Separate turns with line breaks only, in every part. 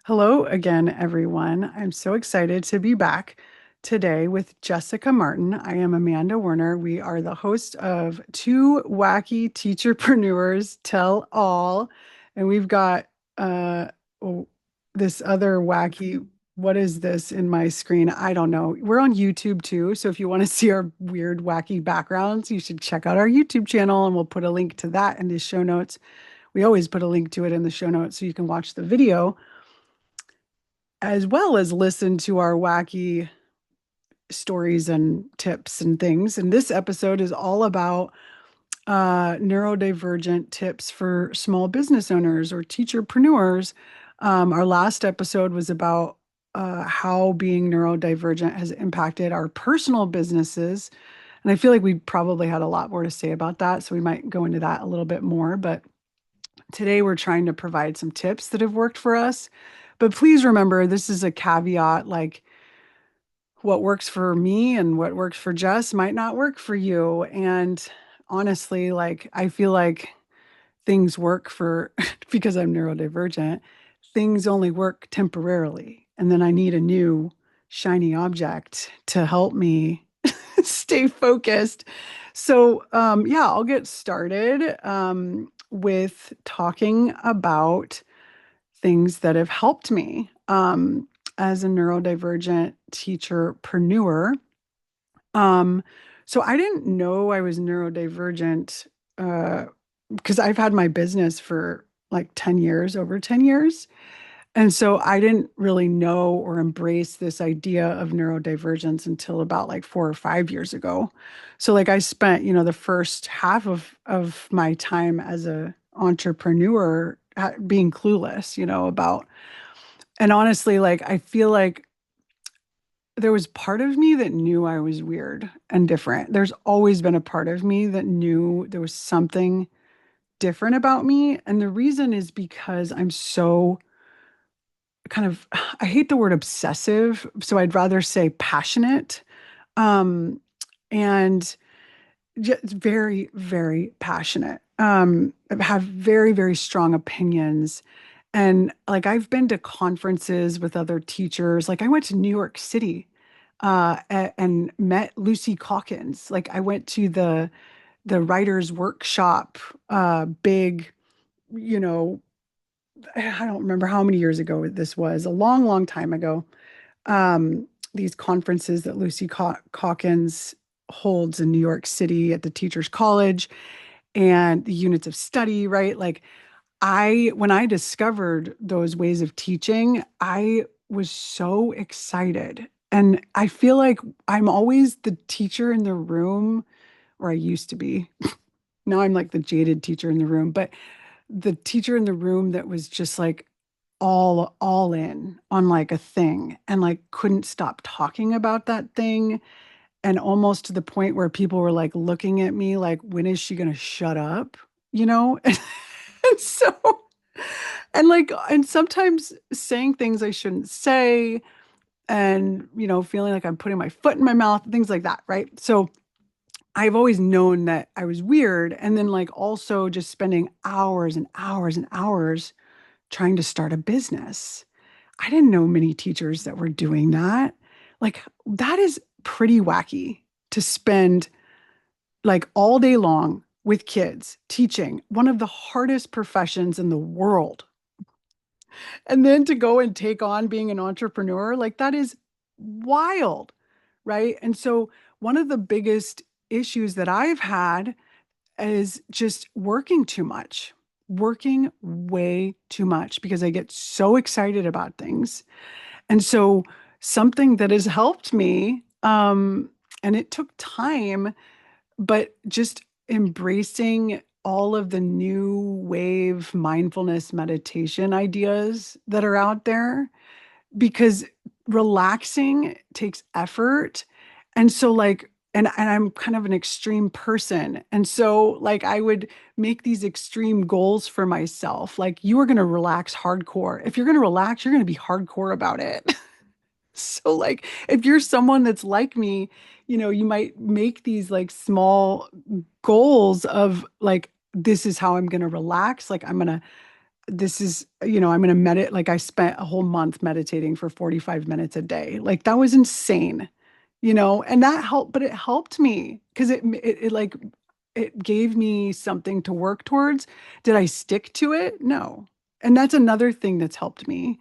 Hello again, everyone. I'm so excited to be back today with Jessica Martin. I am Amanda Werner. We are the host of two wacky teacherpreneurs tell all, and we've got oh, this other wacky. What is this in my screen? I don't know. We're on YouTube too, so if you want to see our weird, wacky backgrounds, you should check out our YouTube channel, and we'll put a link to that in the show notes. We always put a link to it in the show notes so you can watch the video as well as listen to our wacky stories and tips and things. And this episode is all about neurodivergent tips for small business owners or teacherpreneurs. Our last episode was about how being neurodivergent has impacted our personal businesses. And I feel like we probably had a lot more to say about that. So we might go into that a little bit more. But today we're trying to provide some tips that have worked for us. But please remember, this is a caveat, like what works for me and what works for Jess might not work for you. And honestly, like I feel like things work for, because I'm neurodivergent, things only work temporarily. And then I need a new shiny object to help me stay focused. So, yeah, I'll get started with talking about things that have helped me as a neurodivergent teacherpreneur. Um, so I didn't know I was neurodivergent because I've had my business for like 10 years, over 10 years. And so I didn't really know or embrace this idea of neurodivergence until about like 4 or 5 years ago. So like I spent, the first half of my time as a entrepreneur being clueless, about, and honestly, like I feel like there was part of me that knew I was weird and different. There's always been a part of me that knew there was something different about me. And the reason is because I'm so kind of, I hate the word obsessive, so I'd rather say passionate. Um, and just very, very passionate. I have very, very strong opinions. And like I've been to conferences with other teachers. Like I went to New York City and met Lucy Calkins. Like I went to the writers workshop, big, you know, I don't remember how many years ago this was, a long, long time ago. These conferences that Lucy Calkins holds in New York City at the Teachers College and the units of study, right? Like when I discovered those ways of teaching, I was so excited. And I feel like I'm always the teacher in the room, or I used to be. Now I'm like the jaded teacher in the room, but the teacher in the room that was just like all in on like a thing and like couldn't stop talking about that thing, and almost to the point where people were like looking at me like, when is she going to shut up, you know? And so, and sometimes saying things I shouldn't say, and feeling like I'm putting my foot in my mouth, things like that, right? So I've always known that I was weird. And then like also just spending hours and hours and hours trying to start a business. I didn't know many teachers that were doing that. Like that is pretty wacky, to spend like all day long with kids teaching one of the hardest professions in the world. And then to go and take on being an entrepreneur, like that is wild, right? And so one of the biggest issues that I've had is just working too much, working way too much because I get so excited about things. And so something that has helped me, and it took time, but just embracing all of the new wave mindfulness meditation ideas that are out there, because relaxing takes effort. And so like, and I'm kind of an extreme person. And so like I would make these extreme goals for myself. Like you are going to relax hardcore. If you're going to relax, you're going to be hardcore about it. So like if you're someone that's like me, you might make these like small goals of like, this is how I'm going to relax. Like I'm going to this is, I'm going to meditate. Like I spent a whole month meditating for 45 minutes a day. Like that was insane, and that helped, but it helped me because it like, it gave me something to work towards. Did I stick to it? No. And that's another thing that's helped me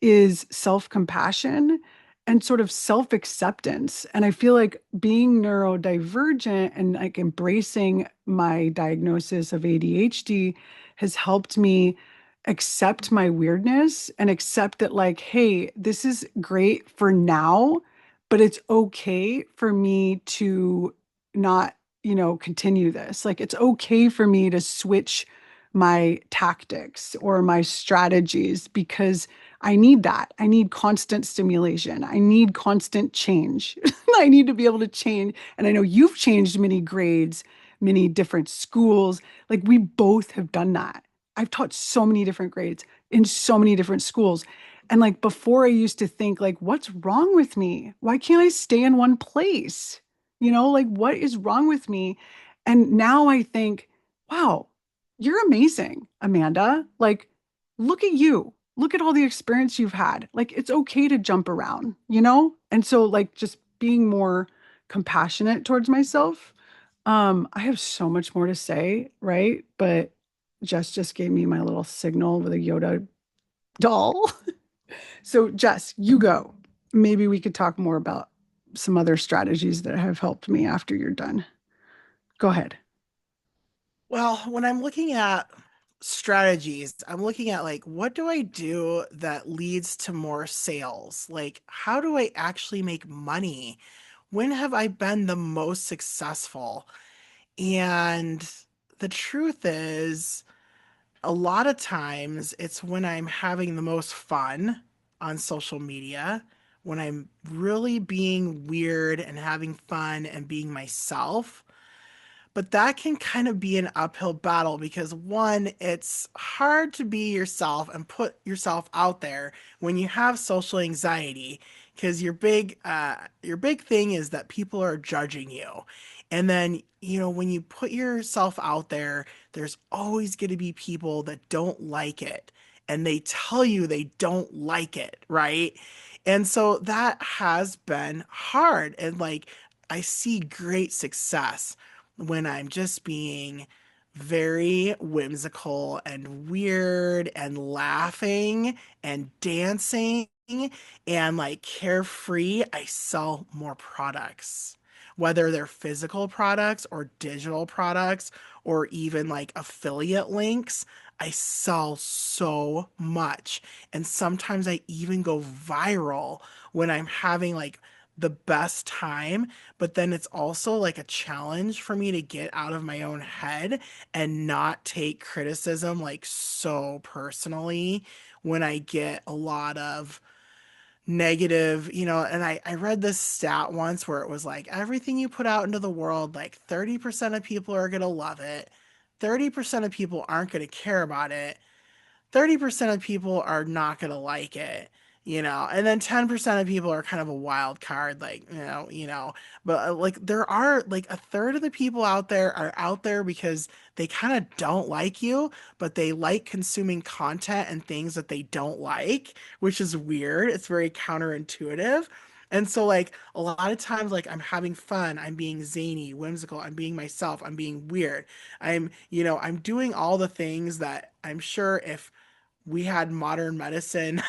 is self-compassion and sort of self-acceptance. And I feel like being neurodivergent and like embracing my diagnosis of ADHD has helped me accept my weirdness and accept that, like, hey, this is great for now, but it's okay for me to not, continue this. Like, it's okay for me to switch my tactics or my strategies because I need that. I need constant stimulation. I need constant change. I need to be able to change. And I know you've changed many grades, many different schools. Like we both have done that. I've taught so many different grades in so many different schools. And like before, I used to think, like, what's wrong with me? Why can't I stay in one place? Like what is wrong with me? And now I think, wow, you're amazing, Amanda. Like, look at you. Look at all the experience you've had. Like, it's okay to jump around? And so, like, just being more compassionate towards myself. I have so much more to say, right? But Jess just gave me my little signal with a Yoda doll. So, Jess, you go. Maybe we could talk more about some other strategies that have helped me after you're done. Go ahead.
Well, when I'm looking at strategies, I'm looking at like, what do I do that leads to more sales? Like, how do I actually make money? When have I been the most successful? And the truth is, a lot of times it's when I'm having the most fun on social media, when I'm really being weird and having fun and being myself. But that can kind of be an uphill battle because one, it's hard to be yourself and put yourself out there when you have social anxiety because your big thing is that people are judging you. And then, when you put yourself out there, there's always going to be people that don't like it and they tell you they don't like it, right? And so that has been hard. And like, I see great success when I'm just being very whimsical and weird and laughing and dancing and like carefree, I sell more products. Whether they're physical products or digital products or even like affiliate links, I sell so much. And sometimes I even go viral when I'm having like the best time, but then it's also like a challenge for me to get out of my own head and not take criticism like so personally when I get a lot of negative, and I read this stat once where it was like everything you put out into the world, like 30% of people are going to love it, 30% of people aren't going to care about it, 30% of people are not going to like it, and then 10% of people are kind of a wild card, like, but like there are like a third of the people out there are out there because they kind of don't like you, but they like consuming content and things that they don't like, which is weird. It's very counterintuitive. And so like a lot of times like I'm having fun, I'm being zany, whimsical, I'm being myself, I'm being weird. I'm doing all the things that I'm sure if we had modern medicine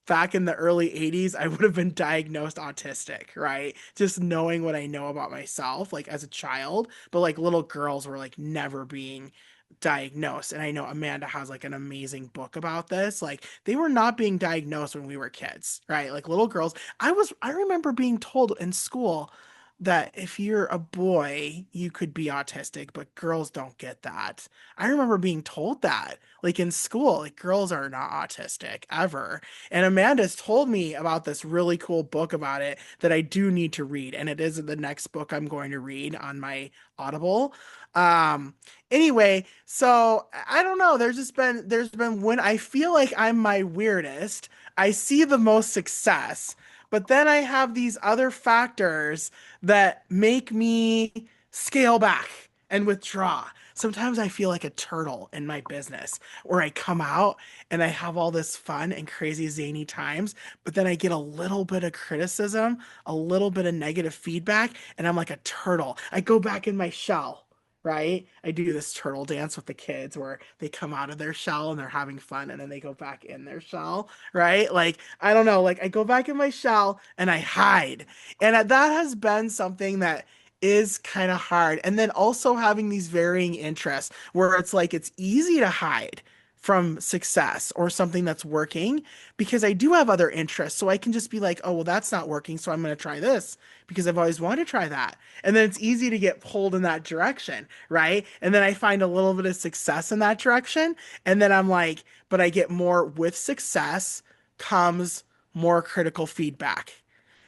back in the early 80s, I would have been diagnosed autistic, right? Just knowing what I know about myself, like as a child. But like little girls were like never being diagnosed. And I know Amanda has like an amazing book about this. Like they were not being diagnosed when we were kids, right? Like little girls. I remember being told in school that if you're a boy, you could be autistic, but girls don't get that. I remember being told that, like in school, like girls are not autistic ever. And Amanda's told me about this really cool book about it that I do need to read, and it is the next book I'm going to read on my Audible. Um, anyway, so I don't know. There's been when I feel like I'm my weirdest, I see the most success, but then I have these other factors that make me scale back and withdraw. sometimes I feel like a turtle in my business where I come out and I have all this fun and crazy zany times, but then I get a little bit of criticism, a little bit of negative feedback, and I'm like a turtle. I go back in my shell. Right? I do this turtle dance with the kids where they come out of their shell and they're having fun and then they go back in their shell, right? Like, I don't know, like I go back in my shell and I hide. And that has been something that is kind of hard. And then also having these varying interests where it's like it's easy to hide from success or something that's working because I do have other interests. So I can just be like, oh, well, that's not working. So I'm going to try this because I've always wanted to try that. And then it's easy to get pulled in that direction, right? And then I find a little bit of success in that direction. And then I'm like, but I get more with success comes more critical feedback.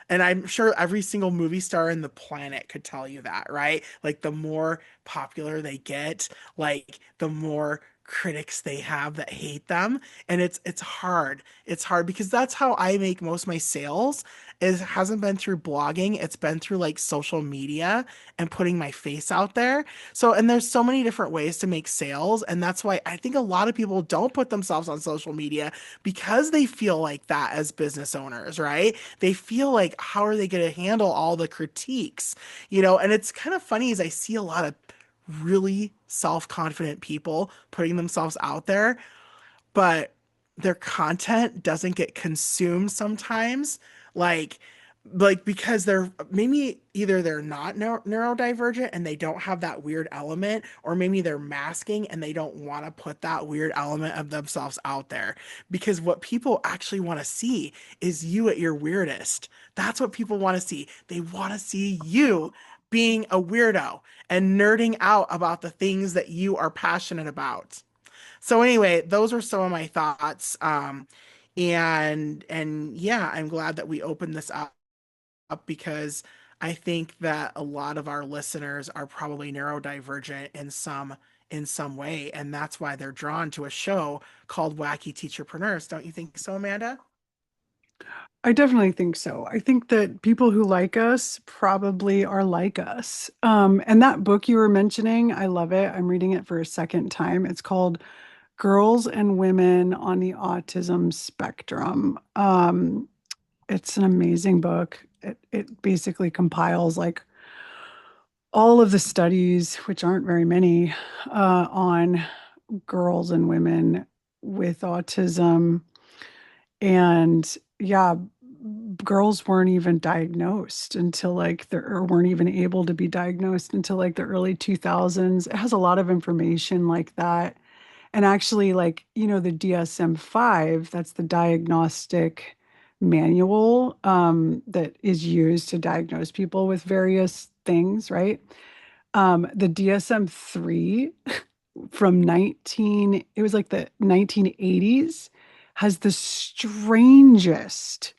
And I'm sure every single movie star in the planet could tell you that, right? Like the more popular they get, like the more critics they have that hate them. And it's hard. It's hard because that's how I make most of my sales. It hasn't been through blogging. It's been through like social media and putting my face out there. So, and there's so many different ways to make sales. And that's why I think a lot of people don't put themselves on social media because they feel like that as business owners, right? They feel like, how are they going to handle all the critiques? And it's kind of funny as I see a lot of really self-confident people putting themselves out there, but their content doesn't get consumed sometimes. Like, like because they're maybe either they're not neurodivergent and they don't have that weird element, or maybe they're masking and they don't want to put that weird element of themselves out there. Because what people actually want to see is you at your weirdest. That's what people want to see. They want to see you being a weirdo and nerding out about the things that you are passionate about. So anyway, those are some of my thoughts. And yeah, I'm glad that we opened this up because I think that a lot of our listeners are probably neurodivergent in some way, and that's why they're drawn to a show called Wacky Teacherpreneurs. Don't you think so, Amanda?
I definitely think so. I think that people who like us probably are like us. And that book you were mentioning, I love it. I'm reading it for a second time. It's called Girls and Women on the Autism Spectrum. It's an amazing book. It basically compiles like all of the studies, which aren't very many, on girls and women with autism. And yeah, girls weren't even diagnosed until like the or weren't even able to be diagnosed until like the early 2000s. It has a lot of information like that. And actually, like, the DSM-5, that's the diagnostic manual that is used to diagnose people with various things, right? The DSM-3 from it was like the 1980s, has the strangest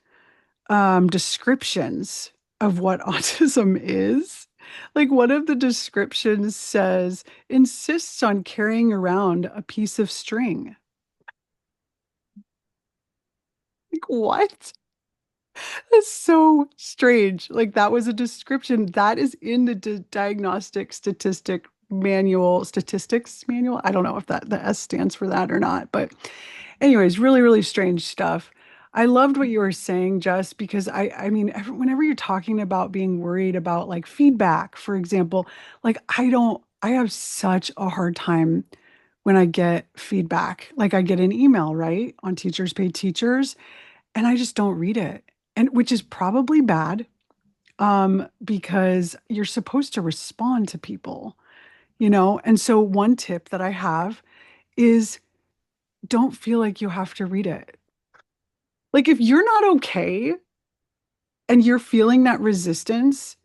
descriptions of what autism is. Like one of the descriptions says, insists on carrying around a piece of string. Like, what? That's so strange. Like that was a description that is in the diagnostic statistics manual. I don't know if that the S stands for that or not, but anyways, really, really strange stuff. I loved what you were saying, Jess, because I mean, whenever you're talking about being worried about like feedback, for example, like I have such a hard time when I get feedback. Like I get an email, right, on Teachers Pay Teachers, and I just don't read it. And which is probably bad, because you're supposed to respond to people. And so one tip that I have is don't feel like you have to read it. Like if you're not okay and you're feeling that resistance,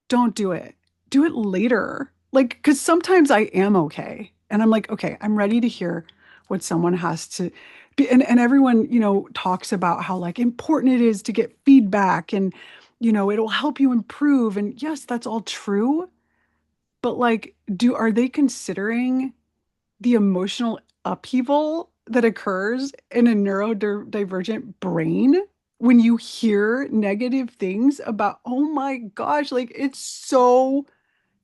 don't do it. Do it later. Like, because sometimes I am okay. And I'm like, okay, I'm ready to hear what someone has to be. And everyone, talks about how like important it is to get feedback and, it'll help you improve. And yes, that's all true. But like, are they considering the emotional upheaval that occurs in a neurodivergent brain when you hear negative things about, oh my gosh, like it's so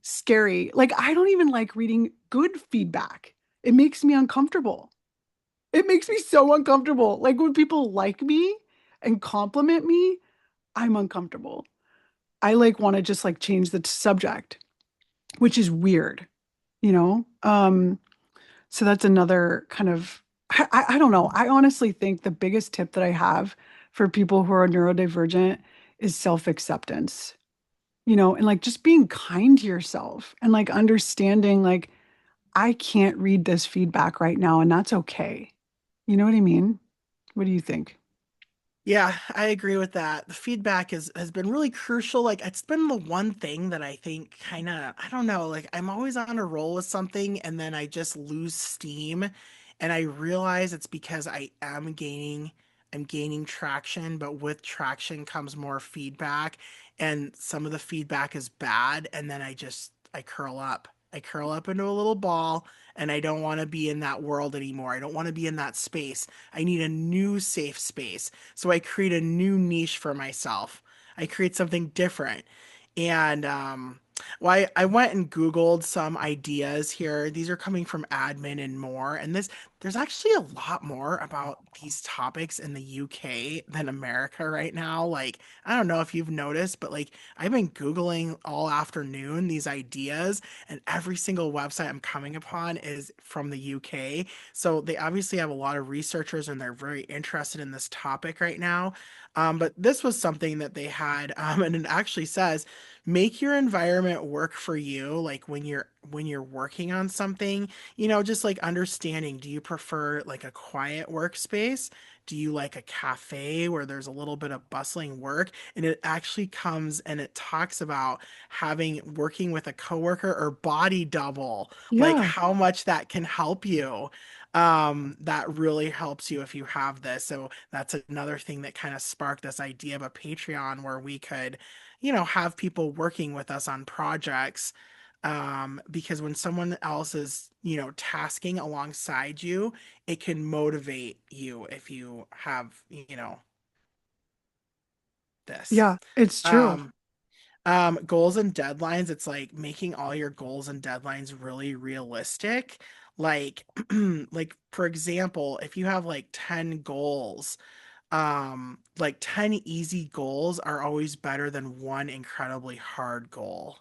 scary. Like, I don't even like reading good feedback. It makes me uncomfortable. It makes me so uncomfortable. Like, when people like me and compliment me, I'm uncomfortable. I like want to just like change the subject, which is weird, you know? So that's another kind of, I don't know. I honestly think the biggest tip that I have for people who are neurodivergent is self-acceptance, and like just being kind to yourself and like understanding like I can't read this feedback right now and that's okay. You know what I mean? What do you think?
Yeah, I agree with that. The feedback has been really crucial. Like it's been the one thing that I think kind of, I don't know, like I'm always on a roll with something and then I just lose steam and I realize it's because I'm gaining traction, but with traction comes more feedback and some of the feedback is bad and then I curl up. I curl up into a little ball and I don't want to be in that world anymore. I don't want to be in that space. I need a new safe space. So I create a new niche for myself. I create something different. And well, I went and Googled some ideas here. These are coming from admin and more. And there's actually a lot more about these topics in the UK than America right now. Like, I don't know if you've noticed, but like I've been Googling all afternoon these ideas, and every single website I'm coming upon is from the UK. So they obviously have a lot of researchers and they're very interested in this topic right now. But this was something that they had, and it actually says, make your environment work for you. Like when you're working on something, just like understanding, do you prefer like a quiet workspace? Do you like a cafe where there's a little bit of bustling work? And it actually comes and it talks about working with a coworker or body double, like
Yeah.
how much that can help you. That really helps you if you have this. So that's another thing that kind of sparked this idea of a Patreon where we could, have people working with us on projects. Because when someone else is, tasking alongside you, it can motivate you if you have, this.
Yeah, it's true.
Um, Goals and deadlines, it's like making all your goals and deadlines really realistic. Like, like for example, if you have like 10 goals, like 10 easy goals are always better than one incredibly hard goal.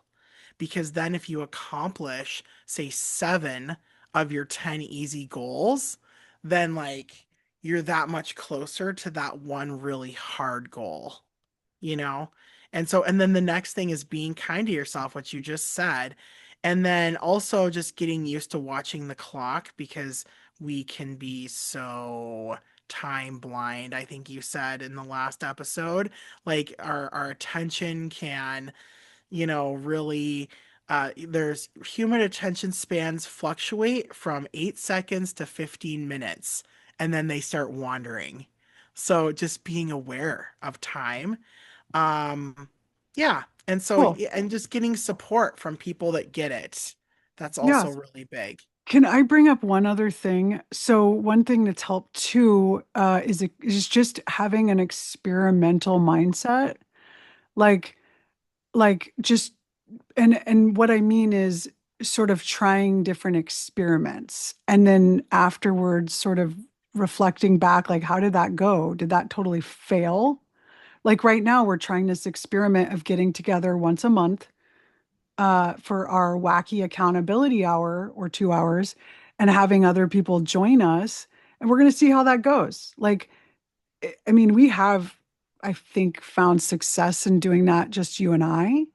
Because then if you accomplish, say, 7 of your 10 easy goals, then like you're that much closer to that one really hard goal, you know? And then the next thing is being kind to yourself, what you just said. And then also just getting used to watching the clock because we can be so time blind. I think you said in the last episode, like our attention can, really, there's human attention spans fluctuate from 8 seconds to 15 minutes, and then they start wandering. So just being aware of time. Um, yeah. And so,
Cool.
and just getting support from people that get it. That's
Yeah.
also really big.
Can I bring up one other thing? So one thing that's helped too is just having an experimental mindset. Like just and what I mean is sort of trying different experiments and then afterwards sort of reflecting back like how did that go? Did that totally fail? Like right now we're trying this experiment of getting together once a month for our wacky accountability hour or 2 hours and having other people join us. And we're going to see how that goes. Like, I mean, we have, I think, found success in doing that, just you and I,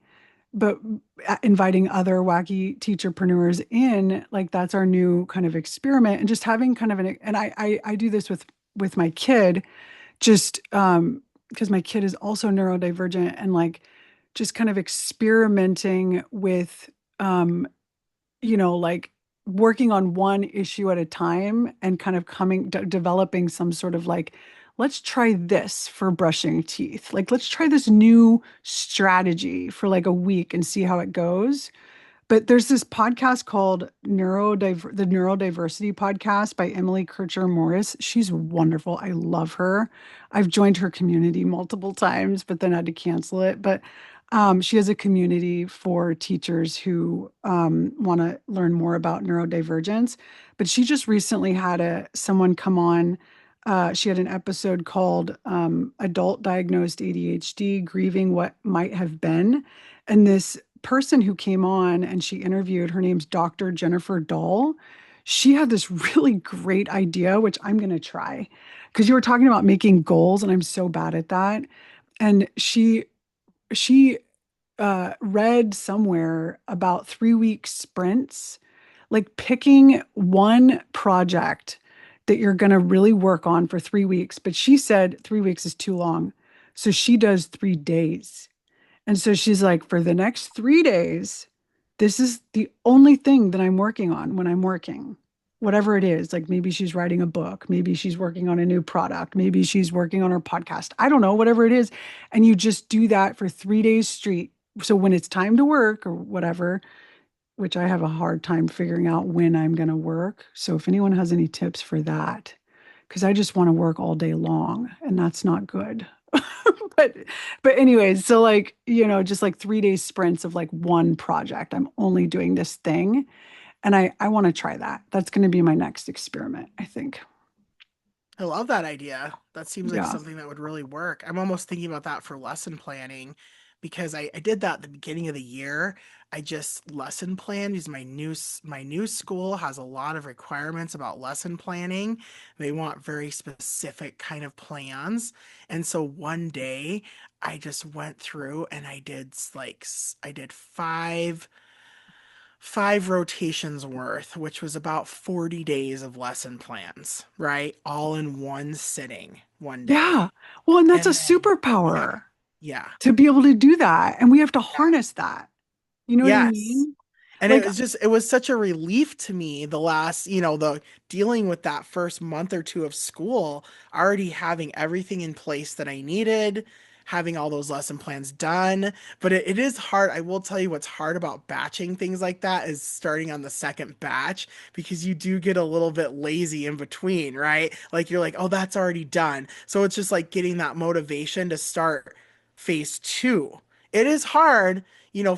but inviting other wacky teacherpreneurs in, like that's our new kind of experiment and just having kind of and I do this with my kid just because my kid is also neurodivergent and like just kind of experimenting with like working on one issue at a time and kind of developing some sort of like let's try this for brushing teeth, like let's try this new strategy for like a week and see how it goes. But there's this podcast called the Neurodiversity Podcast by Emily Kircher Morris. She's wonderful. I love her. I've joined her community multiple times, but then had to cancel it. But She has a community for teachers who want to learn more about neurodivergence. But she just recently had someone come on. She had an episode called "Adult Diagnosed ADHD: Grieving What Might Have Been," and this person who came on and she interviewed, her name's Dr. Jennifer Dahl. She had this really great idea, which I'm going to try because you were talking about making goals, and I'm so bad at that. And she read somewhere about 3 week sprints, like picking one project that you're going to really work on for 3 weeks. But she said 3 weeks is too long. So she does 3 days. And so she's like, for the next 3 days, this is the only thing that I'm working on when I'm working, whatever it is. Like maybe she's writing a book, maybe she's working on a new product, maybe she's working on her podcast. I don't know, whatever it is. And you just do that for 3 days straight. So when it's time to work or whatever, which I have a hard time figuring out when I'm going to work. So if anyone has any tips for that, because I just want to work all day long and that's not good. but but anyways, so like, just like 3 day sprints of like one project. I'm only doing this thing. And I want to try that. That's going to be my next experiment, I think.
I love that idea. That seems like
Yeah.
something that would really work. I'm almost thinking about that for lesson planning because I did that at the beginning of the year. I just lesson planned because my new school has a lot of requirements about lesson planning. They want very specific kind of plans. And so one day I just went through and I did five rotations worth, which was about 40 days of lesson plans, right? All in one sitting one day.
Yeah. Well, and that's a
And then, yeah,
superpower
yeah,
to be able to do that. And we have to
yeah,
harness that. You know what I
yes.
mean?
And
Like,
it was such a relief to me the last, the dealing with that first month or two of school, already having everything in place that I needed, having all those lesson plans done. But it is hard. I will tell you what's hard about batching things like that is starting on the second batch because you do get a little bit lazy in between, right? Like you're like, oh, that's already done. So it's just like getting that motivation to start phase two. It is hard,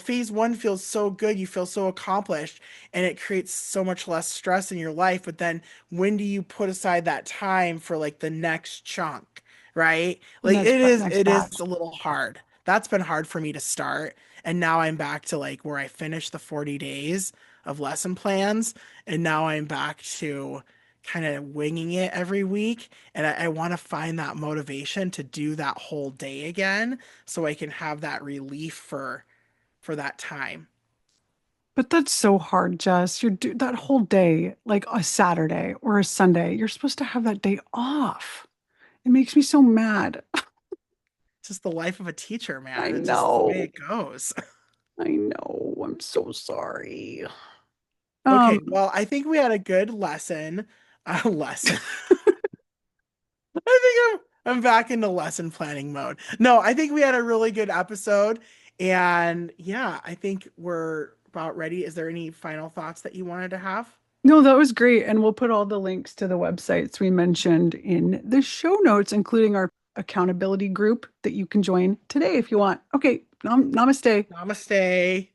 phase one feels so good. You feel so accomplished and it creates so much less stress in your life. But then when do you put aside that time for like the next chunk, right? Like
next
it is
batch.
a little hard. That's been hard for me to start. And now I'm back to like where I finished the 40 days of lesson plans. And now I'm back to kind of winging it every week. And I want to find that motivation to do that whole day again so I can have that relief for that time.
But that's so hard, Jess. That whole day, like a Saturday or a Sunday, you're supposed to have that day off. It makes me so mad.
It's just the life of a teacher,
I
man. It's just the way
know.
it goes.
I know. I'm so sorry.
Okay,
Um,
well, I think we had a good lesson. Lesson. I think I'm back into lesson planning mode. No, I think we had a really good episode. And yeah, I think we're about ready. Is there any final thoughts that you wanted to have?
no, that was great. And we'll put all the links to the websites we mentioned in the show notes, including our accountability group that you can join today if you want. Okay, namaste.
Namaste.